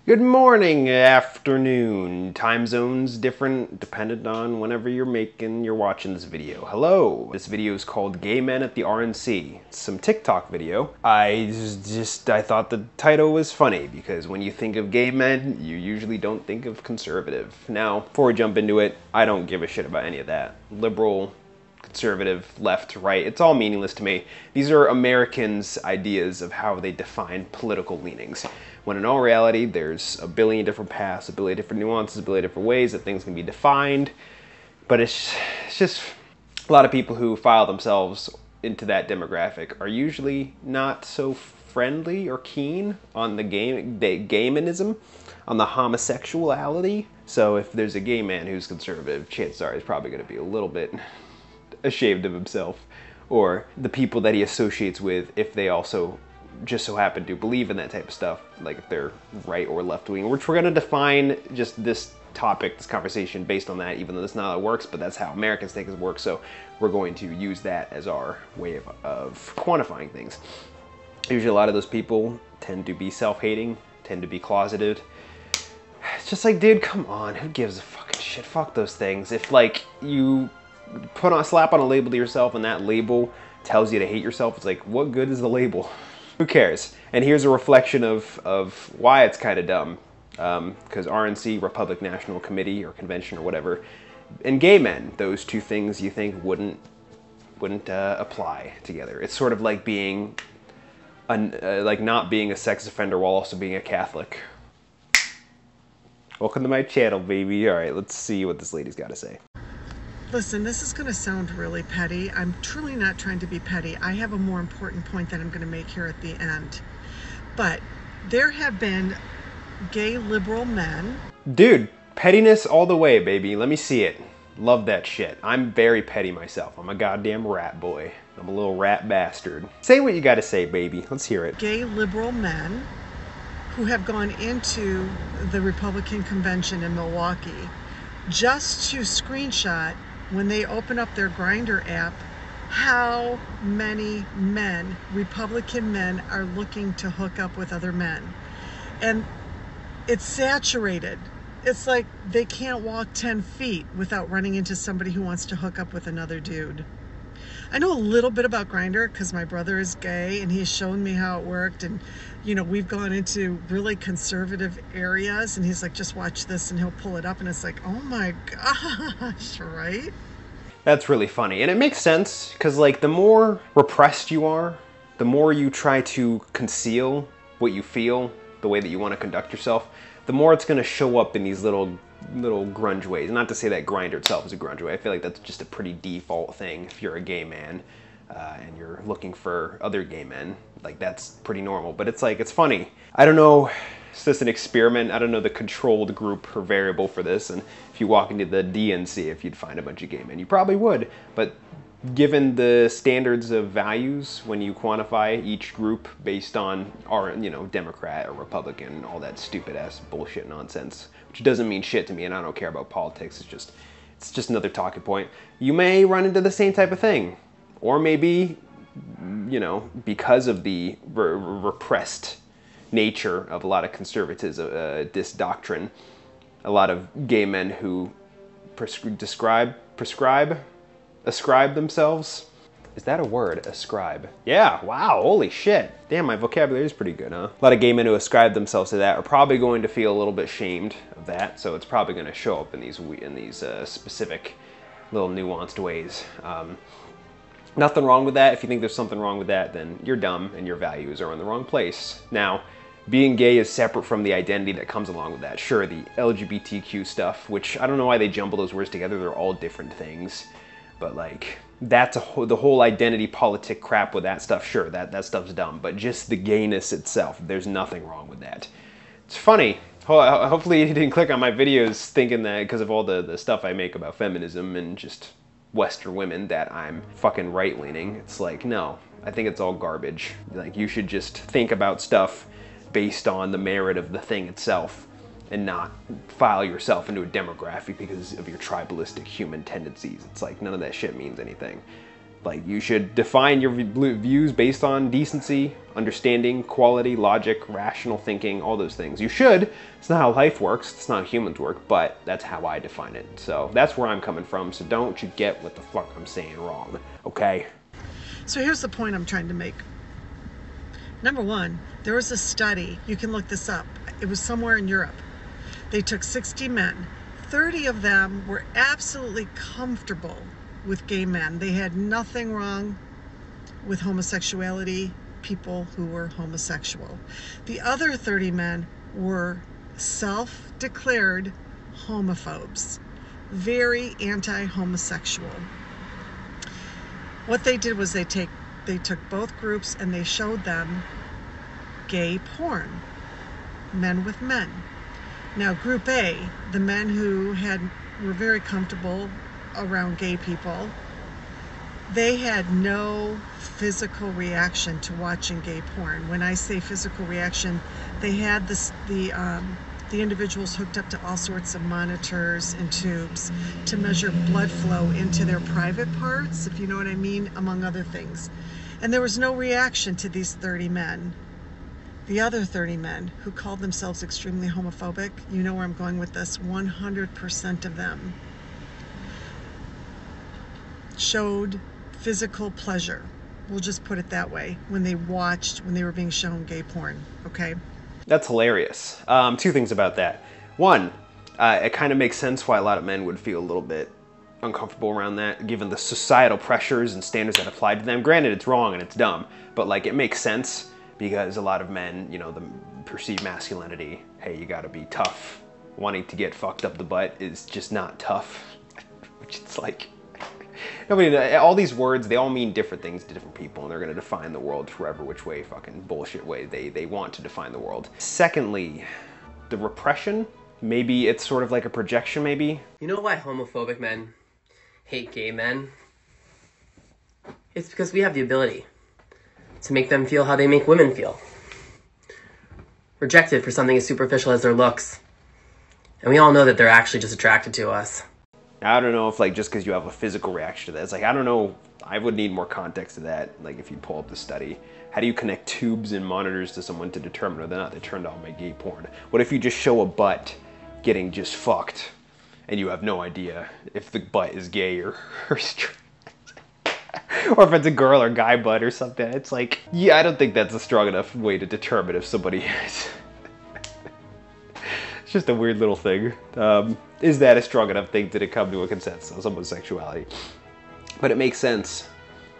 Good morning, afternoon. Time zones different dependent on whenever you're watching this video. Hello. This video is called Gay Men at the RNC. It's some TikTok video. I thought the title was funny because when you think of gay men, you usually don't think of conservative. Now, before we jump into it, I don't give a shit about any of that. Liberal, conservative, left, right, it's all meaningless to me. These are Americans' ideas of how they define political leanings. When in all reality, there's a billion different paths, a billion different nuances, a billion different ways that things can be defined. But it's just a lot of people who file themselves into that demographic are usually not so friendly or keen on the gaymanism, on the homosexuality. So if there's a gay man who's conservative, chances are he's probably going to be a little bit ashamed of himself, or the people that he associates with if they also just so happen to believe in that type of stuff, like if they're right or left wing, which we're going to define just this topic, this conversation based on that, even though that's not how it works, but that's how Americans think it works, so we're going to use that as our way of quantifying things. Usually a lot of those people tend to be self-hating, tend to be closeted. It's just like, dude, come on, who gives a fucking shit? Fuck those things. If like you slap on a label to yourself and that label tells you to hate yourself, it's like, what good is the label? Who cares? And here's a reflection of why it's kind of dumb. Because RNC, Republic National Committee or Convention or whatever, and gay men, those two things you think wouldn't apply together. It's sort of like being, like not being a sex offender while also being a Catholic. Welcome to my channel, baby. All right, let's see what this lady's got to say. Listen, this is going to sound really petty. I'm truly not trying to be petty. I have a more important point that I'm going to make here at the end. But there have been gay liberal men. Dude, pettiness all the way, baby. Let me see it. Love that shit. I'm very petty myself. I'm a goddamn rat boy. I'm a little rat bastard. Say what you got to say, baby. Let's hear it. Gay liberal men who have gone into the Republican convention in Milwaukee just to screenshot, when they open up their grindr app, how many men, Republican men, are looking to hook up with other men. And it's saturated. It's like they can't walk 10 feet without running into somebody who wants to hook up with another dude. I know a little bit about grindr because my brother is gay and he's shown me how it worked, and you know, we've gone into really conservative areas and he's like, just watch this, and he'll pull it up and it's like, oh my gosh, right? That's really funny. And it makes sense because like the more repressed you are, the more you try to conceal what you feel, the way that you want to conduct yourself, the more it's going to show up in these little grunge ways. Not to say that grindr itself is a grunge way. I feel like that's just a pretty default thing if you're a gay man and you're looking for other gay men. Like that's pretty normal. But it's like, it's funny. I don't know. It's just an experiment. I don't know the controlled group or variable for this. And if you walk into the DNC, if you'd find a bunch of gay men, you probably would. But given the standards of values, when you quantify each group based on Democrat or Republican, all that stupid ass bullshit nonsense, which doesn't mean shit to me, and I don't care about politics. It's just another talking point. You may run into the same type of thing, or maybe, you know, because of the repressed nature of a lot of conservatism, this doctrine, a lot of gay men who ascribe themselves. Is that a word? Ascribe. Yeah, wow, holy shit. Damn, my vocabulary is pretty good, huh? A lot of gay men who ascribe themselves to that are probably going to feel a little bit shamed of that, so it's probably going to show up in these specific little nuanced ways. Nothing wrong with that. If you think there's something wrong with that, then you're dumb and your values are in the wrong place. Now, being gay is separate from the identity that comes along with that. Sure, the LGBTQ stuff, which I don't know why they jumble those words together. They're all different things. But like, that's the whole identity politic crap with that stuff. Sure, that stuff's dumb. But just the gayness itself, there's nothing wrong with that. It's funny. Hopefully you didn't click on my videos thinking that because of all the stuff I make about feminism and just Western women that I'm fucking right-leaning. It's like, no, I think it's all garbage. Like, you should just think about stuff based on the merit of the thing itself and not file yourself into a demographic because of your tribalistic human tendencies. It's like, none of that shit means anything. Like, you should define your views based on decency, understanding, quality, logic, rational thinking, all those things. You should. It's not how life works. It's not how humans work, but that's how I define it. So that's where I'm coming from. So don't you get what the fuck I'm saying wrong, okay? So here's the point I'm trying to make. Number one, there was a study. You can look this up. It was somewhere in Europe. They took 60 men. 30 of them were absolutely comfortable with gay men. They had nothing wrong with homosexuality, people who were homosexual. The other 30 men were self-declared homophobes, very anti-homosexual. What they did was they took both groups and they showed them gay porn, men with men. Now, Group A, the men who were very comfortable around gay people, they had no physical reaction to watching gay porn. When I say physical reaction, they had the individuals hooked up to all sorts of monitors and tubes to measure blood flow into their private parts, if you know what I mean, among other things. And there was no reaction to these 30 men. The other 30 men who called themselves extremely homophobic, you know where I'm going with this, 100% of them showed physical pleasure. We'll just put it that way, when they were being shown gay porn, okay? That's hilarious. Two things about that. One, it kind of makes sense why a lot of men would feel a little bit uncomfortable around that, given the societal pressures and standards that apply to them. Granted, it's wrong and it's dumb, but like, it makes sense because a lot of men, you know, the perceived masculinity, hey, you gotta be tough. Wanting to get fucked up the butt is just not tough. Which it's like, I mean, all these words, they all mean different things to different people, and they're gonna define the world forever which way, fucking bullshit way they want to define the world. Secondly, the repression, maybe it's sort of like a projection, maybe. You know why homophobic men hate gay men? It's because we have the ability to make them feel how they make women feel. Rejected for something as superficial as their looks. And we all know that they're actually just attracted to us. I don't know if, like, just because you have a physical reaction to that, it's like, I don't know, I would need more context to that. Like, if you pull up the study, how do you connect tubes and monitors to someone to determine whether or not they turned on by gay porn? What if you just show a butt getting just fucked and you have no idea if the butt is gay or straight? Or if it's a girl or guy butt or something? It's like, yeah, I don't think that's a strong enough way to determine if somebody is. It's just a weird little thing. Is that a strong enough thing to come to a consensus on homosexuality? But it makes sense,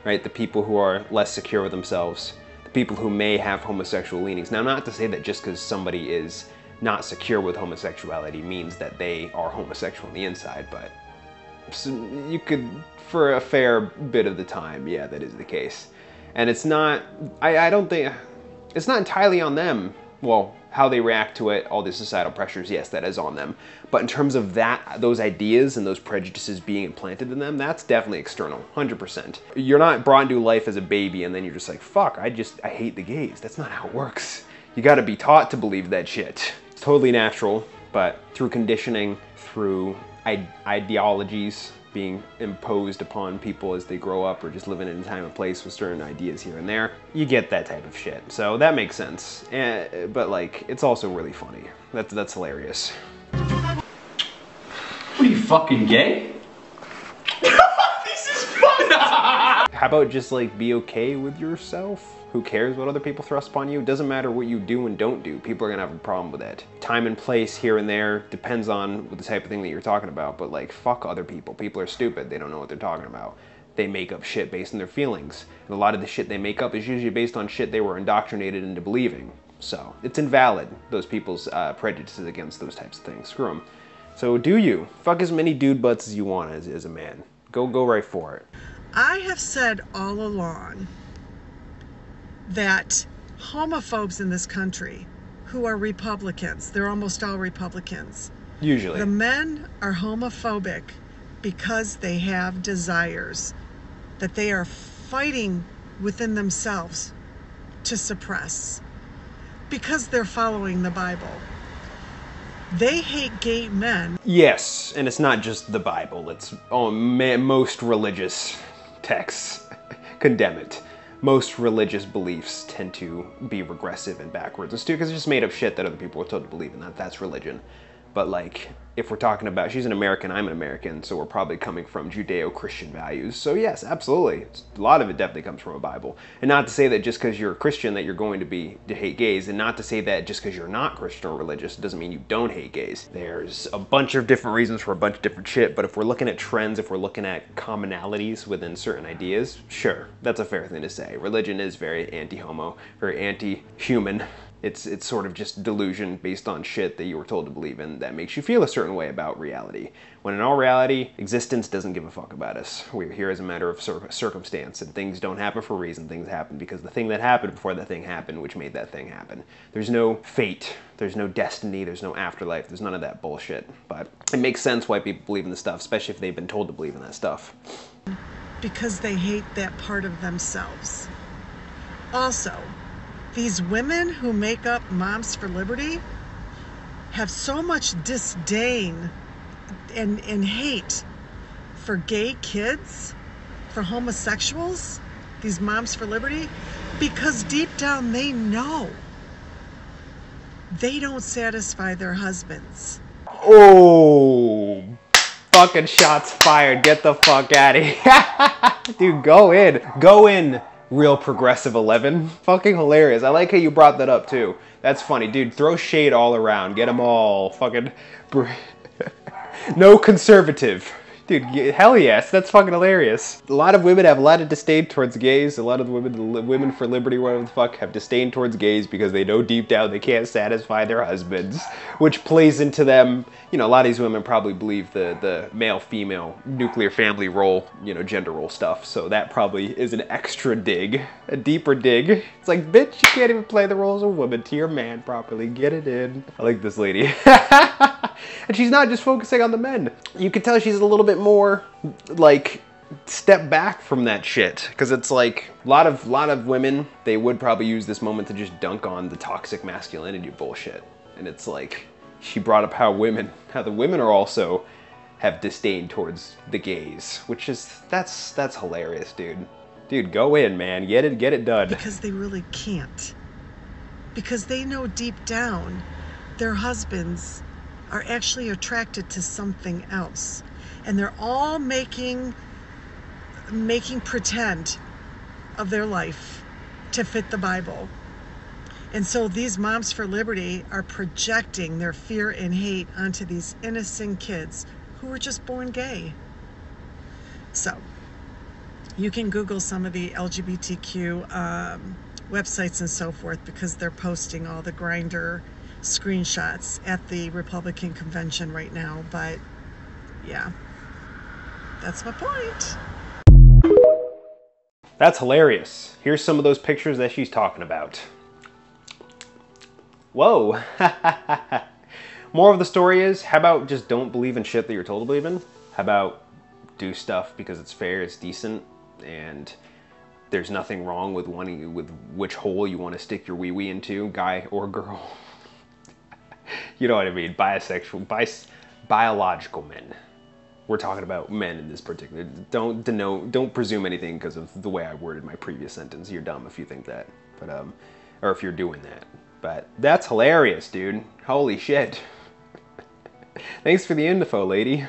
right? The people who are less secure with themselves, the people who may have homosexual leanings. Now, not to say that just because somebody is not secure with homosexuality means that they are homosexual on the inside, but you could, for a fair bit of the time, yeah, that is the case. And it's not, I don't think, it's not entirely on them. Well, how they react to it, all the societal pressures, yes, that is on them. But in terms of that, those ideas and those prejudices being implanted in them, that's definitely external, 100%. You're not brought into life as a baby and then you're just like, fuck, I hate the gays. That's not how it works. You gotta be taught to believe that shit. It's totally natural, but through conditioning, through ideologies being imposed upon people as they grow up or just living in a time and place with certain ideas here and there, you get that type of shit. So that makes sense. But like, it's also really funny. That's hilarious. What are you, fucking gay? This is fun! How about just like be okay with yourself? Who cares what other people thrust upon you? It doesn't matter what you do and don't do. People are gonna have a problem with it. Time and place here and there depends on the type of thing that you're talking about, but like, fuck other people. People are stupid. They don't know what they're talking about. They make up shit based on their feelings. And a lot of the shit they make up is usually based on shit they were indoctrinated into believing. So it's invalid, those people's prejudices against those types of things. Screw them. So do you. Fuck as many dude butts as you want as a man. Go right for it. I have said all along that homophobes in this country who are Republicans, they're almost all Republicans. Usually. The men are homophobic because they have desires that they are fighting within themselves to suppress because they're following the Bible. They hate gay men. Yes, and it's not just the Bible, it's most religious texts. condemn it. Most religious beliefs tend to be regressive and backwards and stupid because it's just made up shit that other people were told to believe in. That's religion. But like, if we're talking about, she's an American, I'm an American, so we're probably coming from Judeo-Christian values. So yes, absolutely. A lot of it definitely comes from a Bible. And not to say that just because you're a Christian that you're going to hate gays, and not to say that just because you're not Christian or religious doesn't mean you don't hate gays. There's a bunch of different reasons for a bunch of different shit, but if we're looking at trends, if we're looking at commonalities within certain ideas, sure, that's a fair thing to say. Religion is very anti-homo, very anti-human. It's sort of just delusion based on shit that you were told to believe in that makes you feel a certain way about reality. When in all reality, existence doesn't give a fuck about us. We're here as a matter of circumstance, and things don't happen for a reason. Things happen because the thing that happened before that thing happened, which made that thing happen. There's no fate, there's no destiny, there's no afterlife, there's none of that bullshit. But it makes sense why people believe in this stuff, especially if they've been told to believe in that stuff. Because they hate that part of themselves. Also, these women who make up Moms for Liberty have so much disdain and hate for gay kids, for homosexuals, these Moms for Liberty, because deep down they know they don't satisfy their husbands. Oh, fucking shots fired. Get the fuck out of here. Dude, go in. Go in. Real progressive 11. Fucking hilarious. I like how you brought that up too. That's funny. Dude, throw shade all around. Get them all fucking... No conservative. Dude, hell yes. That's fucking hilarious. A lot of women have a lot of disdain towards gays. A lot of the women for liberty, whatever the fuck, have disdain towards gays because they know deep down they can't satisfy their husbands, which plays into them. You know, a lot of these women probably believe the male-female nuclear family role, you know, gender role stuff. So that probably is an extra dig, a deeper dig. It's like, bitch, you can't even play the role as a woman to your man properly. Get it in. I like this lady. And she's not just focusing on the men. You can tell she's a little bit more, like, step back from that shit. Because it's like, a lot of women, they would probably use this moment to just dunk on the toxic masculinity bullshit. And it's like, she brought up how the women are also have disdain towards the gays, which is, that's hilarious, dude. Dude, go in, man. Get it done. Because they really can't. Because they know deep down their husbands are actually attracted to something else. And they're all making pretend of their life to fit the Bible. And so these Moms for Liberty are projecting their fear and hate onto these innocent kids who were just born gay. So you can Google some of the LGBTQ websites and so forth, because they're posting all the grindr screenshots at the Republican convention right now. But yeah, that's my point. That's hilarious. Here's some of those pictures that she's talking about. Whoa. More of the story is, how about just don't believe in shit that you're told to believe in? How about do stuff because it's fair, it's decent, and there's nothing wrong with which hole you want to stick your wee-wee into, guy or girl. You know what I mean? Bisexual, biological men. We're talking about men in this particular. Don't presume anything because of the way I worded my previous sentence. You're dumb if you think that, but or if you're doing that. But that's hilarious, dude. Holy shit. Thanks for the info, lady.